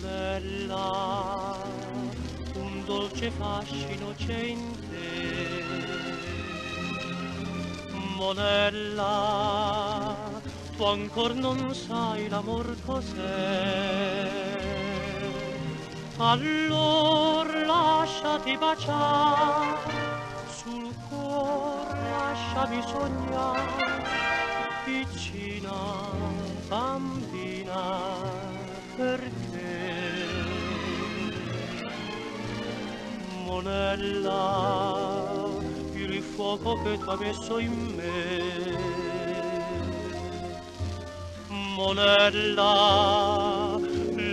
Monella, un dolce fascino c'è in te. Monella, tu ancor non sai l'amor cos'è. Allor lasciati baciare, sul cuore lasciami sognare, piccina bambina, perché? Monella, il fuoco che tu hai messo in me. Monella,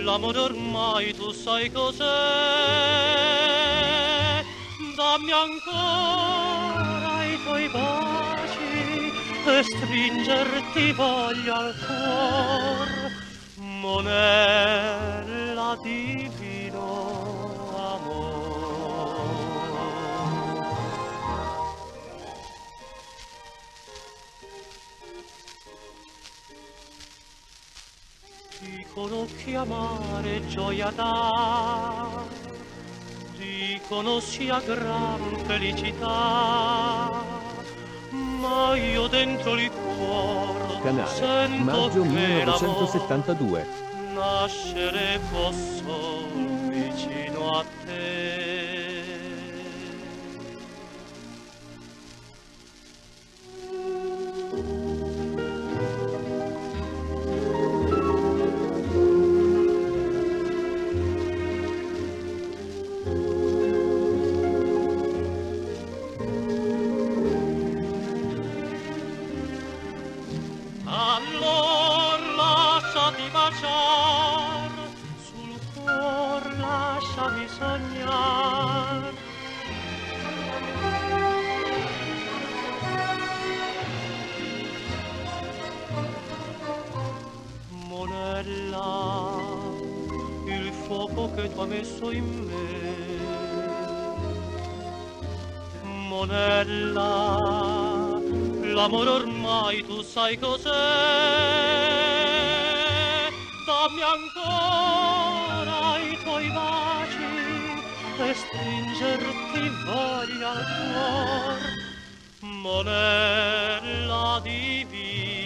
l'amore ormai tu sai cos'è. Dammi ancora i tuoi baci e stringerti voglio al cuor. Monella, divino amor. Dicono che amare gioia dà, dicono sia gran felicità, ma io dentro il cuore Canale sento maggio che 1972. l'amor nascere posso vicino a te. Allor lasciati baciar, sul cuor lasciami sognar. Monella, il fuoco che tu hai messo in me. Monella, l'amore ormai tu sai cos'è. Dammi ancora i tuoi baci e stringerti voglio al cuor. Monella, divina